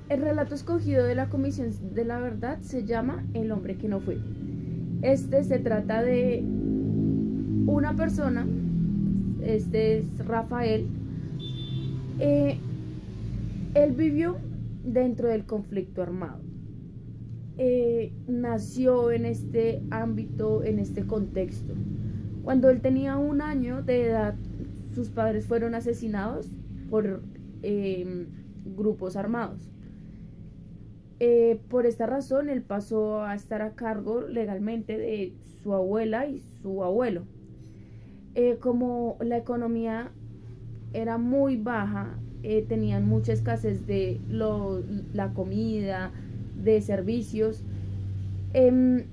El relato escogido de la Comisión de la Verdad se llama El hombre que no fue. Este se trata de una persona, este es Rafael. eh, Él vivió dentro del conflicto armado. Nació en este ámbito, en este contexto. Cuando él tenía 1 año de edad, sus padres fueron asesinados por grupos armados. Por esta razón, él pasó a estar a cargo legalmente de su abuela y su abuelo. Como la economía era muy baja, tenían mucha escasez de la comida, de servicios. Em,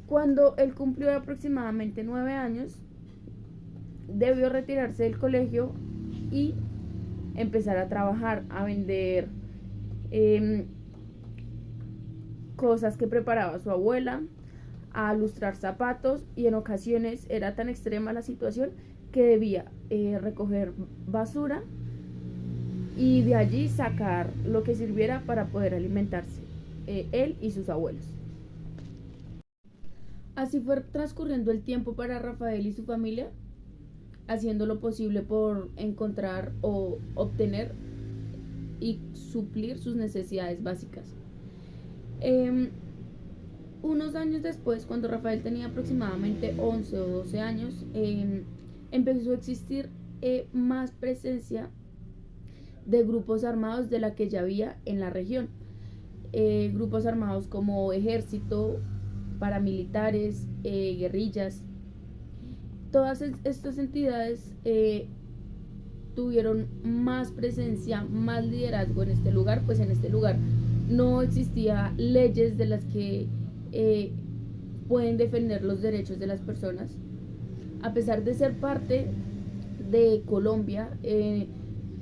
Cuando él cumplió aproximadamente 9 años, debió retirarse del colegio y empezar a trabajar, a vender eh, cosas que preparaba su abuela, a lustrar zapatos, y en ocasiones era tan extrema la situación que debía recoger basura y de allí sacar lo que sirviera para poder alimentarse, él y sus abuelos. Así fue transcurriendo el tiempo para Rafael y su familia, haciendo lo posible por encontrar o obtener y suplir sus necesidades básicas. Eh, Unos años después, cuando Rafael tenía aproximadamente 11 o 12 años, empezó a existir más presencia de grupos armados de la que ya había en la región. Grupos armados como ejército, paramilitares, guerrillas. Todas estas entidades tuvieron más presencia, más liderazgo en este lugar, pues en este lugar no existía leyes de las que eh, pueden defender los derechos de las personas. A pesar de ser parte de Colombia,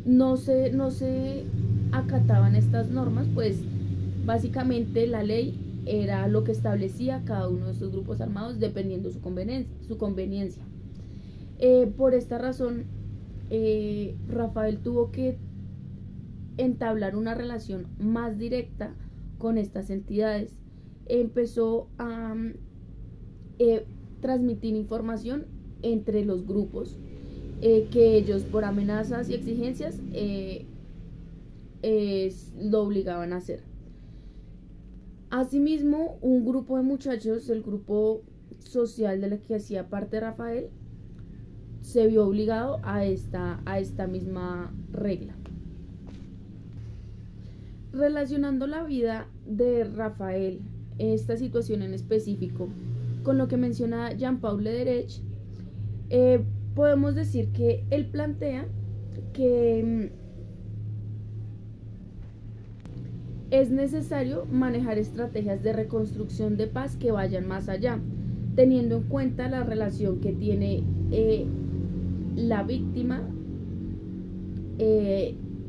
no se acataban estas normas, pues básicamente la ley era lo que establecía cada uno de estos grupos armados dependiendo su conveniencia. Por esta razón, Rafael tuvo que entablar una relación más directa con estas entidades. Empezó a eh, transmitir información entre los grupos que ellos por amenazas y exigencias lo obligaban a hacer. Asimismo, un grupo de muchachos, el grupo social de la que hacía parte Rafael, se vio obligado a esta misma regla. Relacionando la vida de Rafael, esta situación en específico, con lo que menciona Jean-Paul Lederich, podemos decir que él plantea que es necesario manejar estrategias de reconstrucción de paz que vayan más allá, teniendo en cuenta la relación que tiene la víctima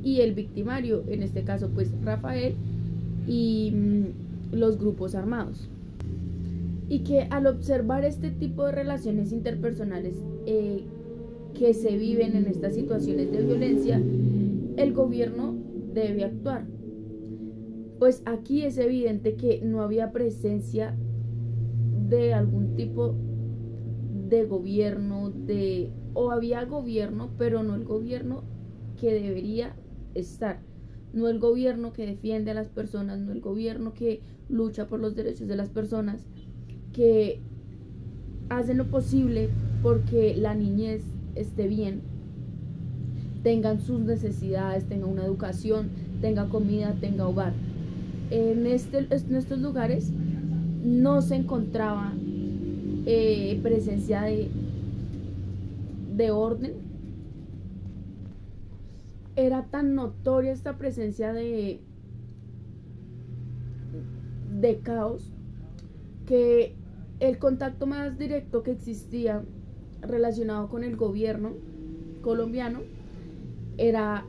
y el victimario, en este caso pues Rafael y los grupos armados. Y que al observar este tipo de relaciones interpersonales que se viven en estas situaciones de violencia, el gobierno debe actuar. Pues aquí es evidente que no había presencia de algún tipo de gobierno, o había gobierno, pero no el gobierno que debería estar. No el gobierno que defiende a las personas, no el gobierno que lucha por los derechos de las personas, que hacen lo posible porque la niñez esté bien, tengan sus necesidades, tenga una educación, tenga comida, tenga hogar. En estos lugares no se encontraba presencia de orden. Era tan notoria esta presencia de caos que el contacto más directo que existía relacionado con el gobierno colombiano era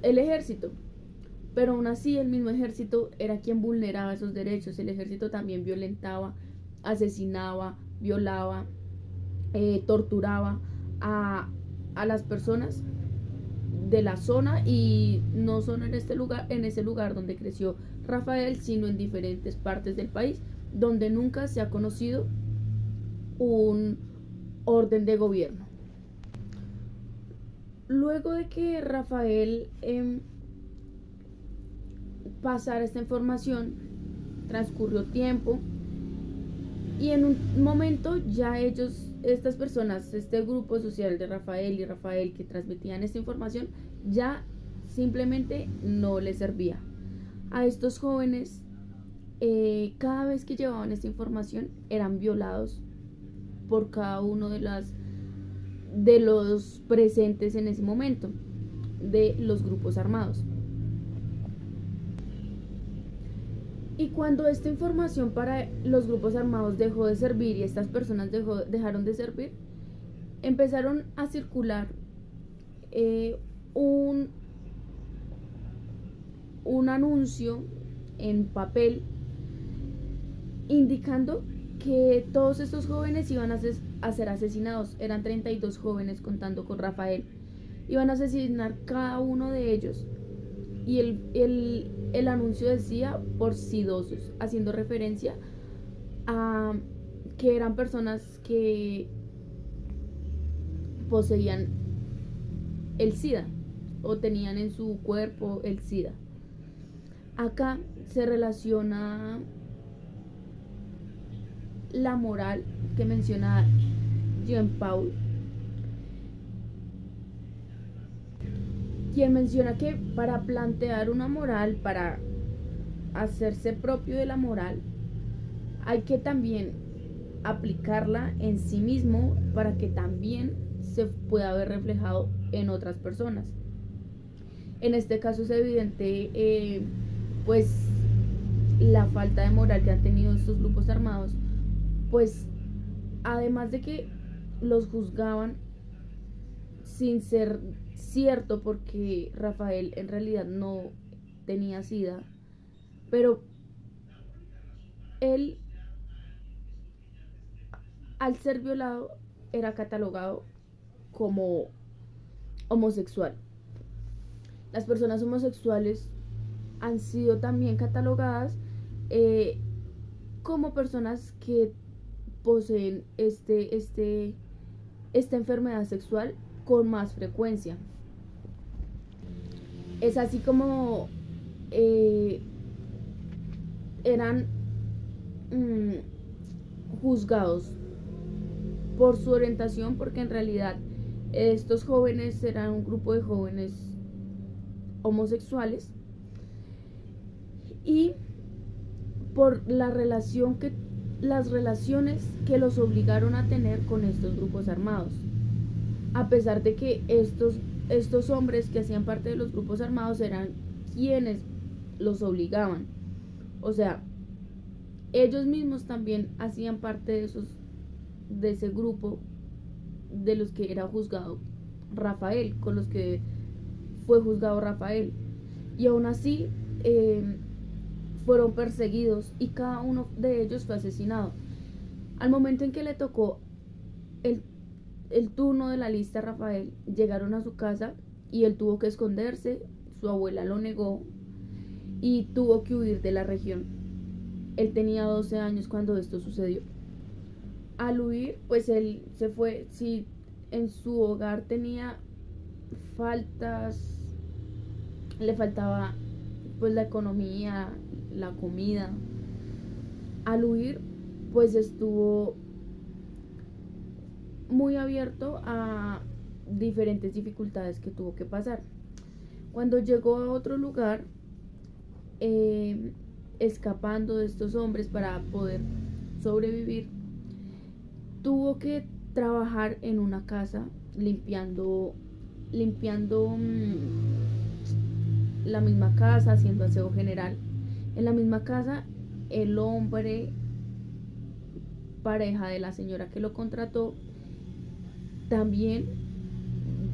el ejército, pero aún así el mismo ejército era quien vulneraba esos derechos. El ejército también violentaba, asesinaba, violaba, torturaba a las personas de la zona, y no solo en ese lugar donde creció Rafael, sino en diferentes partes del país donde nunca se ha conocido un orden de gobierno. Luego de que Rafael pasara esta información, transcurrió tiempo y en un momento ya estas personas, este grupo social de Rafael y Rafael que transmitían esta información, ya simplemente no les servía. A estos jóvenes, cada vez que llevaban esta información, eran violados por cada uno de los presentes en ese momento, de los grupos armados. Y cuando esta información para los grupos armados dejó de servir y estas personas dejaron de servir, empezaron a circular un anuncio en papel indicando que todos estos jóvenes iban a ser asesinados. Eran 32 jóvenes contando con Rafael. Iban a asesinar cada uno de ellos. Y el anuncio decía por sidosos, haciendo referencia a que eran personas que poseían el SIDA o tenían en su cuerpo el SIDA. Acá se relaciona la moral que menciona Jean-Paul, quien menciona que para plantear una moral, para hacerse propio de la moral, hay que también aplicarla en sí mismo para que también se pueda ver reflejado en otras personas. En este caso es evidente pues la falta de moral que han tenido estos grupos armados, pues además de que los juzgaban sin ser cierto, porque Rafael en realidad no tenía SIDA, pero él, al ser violado, era catalogado como homosexual. Las personas homosexuales han sido también catalogadas como personas que poseen esta enfermedad sexual con más frecuencia. Es así como eran juzgados por su orientación, porque en realidad estos jóvenes eran un grupo de jóvenes homosexuales, y por las relaciones que los obligaron a tener con estos grupos armados, a pesar de que estos hombres que hacían parte de los grupos armados eran quienes los obligaban. O sea, ellos mismos también hacían parte de ese grupo de los que era juzgado Rafael, con los que fue juzgado Rafael, y aún así fueron perseguidos y cada uno de ellos fue asesinado. Al momento en que le tocó el turno de la lista a Rafael, llegaron a su casa y él tuvo que esconderse. Su abuela lo negó y tuvo que huir de la región. Él tenía 12 años cuando esto sucedió. Al huir, pues él se fue. Si en su hogar tenía faltas, le faltaba pues la economía, la comida, al huir pues estuvo muy abierto a diferentes dificultades que tuvo que pasar. Cuando llegó a otro lugar, escapando de estos hombres para poder sobrevivir, tuvo que trabajar en una casa limpiando la misma casa, haciendo aseo general. En la misma casa, el hombre, pareja de la señora que lo contrató, también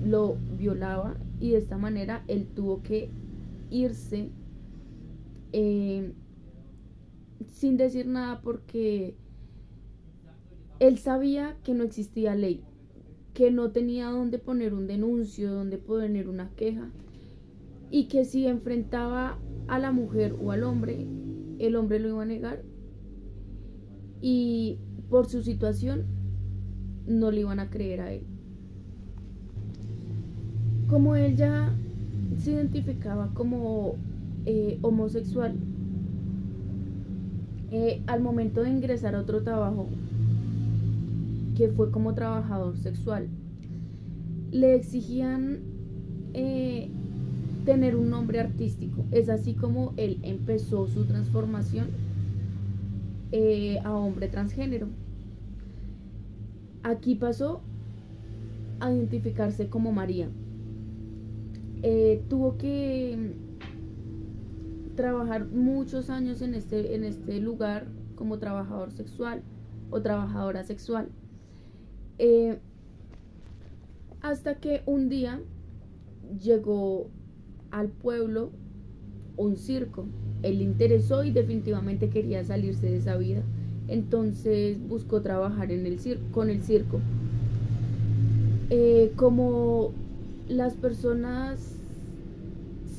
lo violaba, y de esta manera él tuvo que irse sin decir nada, porque él sabía que no existía ley, que no tenía dónde poner un denuncio, dónde poner una queja, y que si enfrentaba a la mujer o al hombre, el hombre lo iba a negar y por su situación no le iban a creer a él. Como él ya se identificaba como homosexual, al momento de ingresar a otro trabajo, que fue como trabajador sexual, le exigían tener un nombre artístico. Es así como él empezó su transformación a hombre transgénero. Aquí pasó a identificarse como María. Tuvo que trabajar muchos años en este lugar como trabajador sexual o trabajadora sexual, hasta que un día llegó al pueblo un circo. Él le interesó y definitivamente quería salirse de esa vida, entonces buscó trabajar con el circo. Como las personas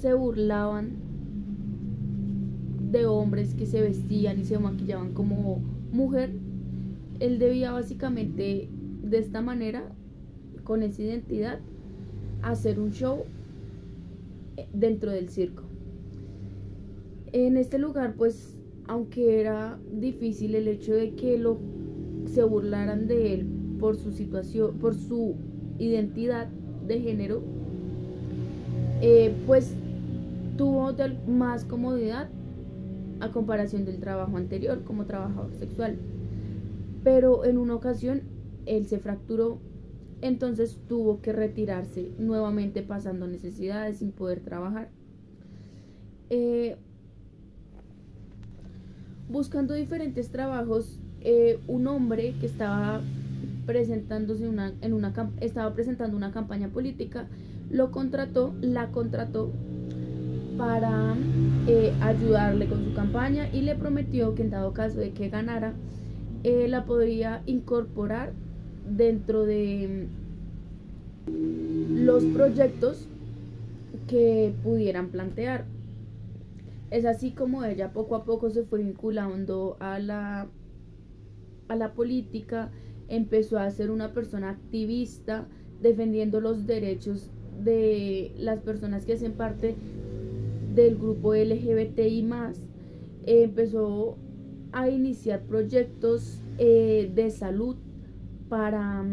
se burlaban de hombres que se vestían y se maquillaban como mujer, él debía básicamente de esta manera, con esa identidad, hacer un show dentro del circo. En este lugar, pues, aunque era difícil el hecho de que se burlaran de él por su situación, por su identidad de género, pues tuvo más comodidad a comparación del trabajo anterior como trabajador sexual. Pero en una ocasión él se fracturó, entonces tuvo que retirarse nuevamente, pasando necesidades sin poder trabajar. Buscando diferentes trabajos, un hombre que estaba presentándose estaba presentando una campaña política, la contrató para ayudarle con su campaña, y le prometió que en dado caso de que ganara, la podría incorporar dentro de los proyectos que pudieran plantear. Es así como ella poco a poco se fue vinculando a la política, empezó a ser una persona activista, defendiendo los derechos de las personas que hacen parte del grupo LGBTI+. Empezó a iniciar proyectos de salud para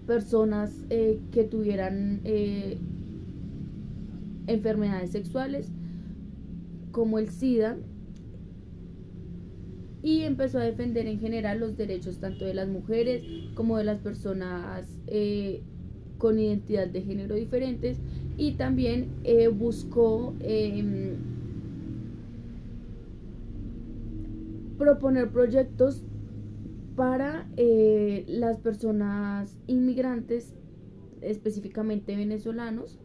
personas que tuvieran enfermedades sexuales como el SIDA, y empezó a defender en general los derechos tanto de las mujeres como de las personas con identidad de género diferentes, y también buscó proponer proyectos para las personas inmigrantes, específicamente venezolanos,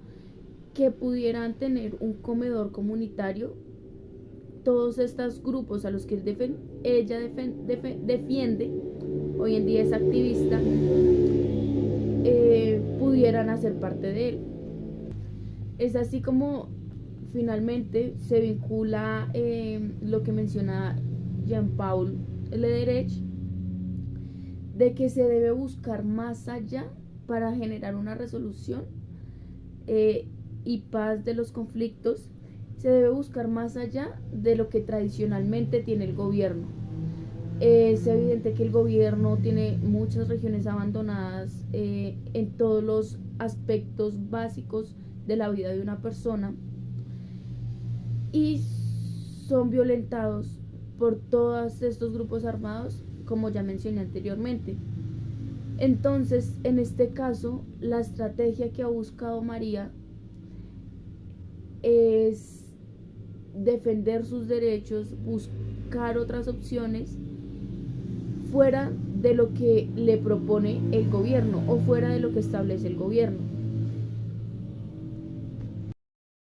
que pudieran tener un comedor comunitario. Todos estos grupos a los que ella defiende, hoy en día es activista, pudieran hacer parte de él. Es así como finalmente se vincula lo que menciona Jean-Paul Lederich, de que se debe buscar más allá para generar una resolución y paz de los conflictos. Se debe buscar más allá de lo que tradicionalmente tiene el gobierno. Es evidente que el gobierno tiene muchas regiones abandonadas en todos los aspectos básicos de la vida de una persona, y son violentados por todos estos grupos armados, como ya mencioné anteriormente. Entonces, en este caso, la estrategia que ha buscado María es defender sus derechos, buscar otras opciones fuera de lo que le propone el gobierno o fuera de lo que establece el gobierno.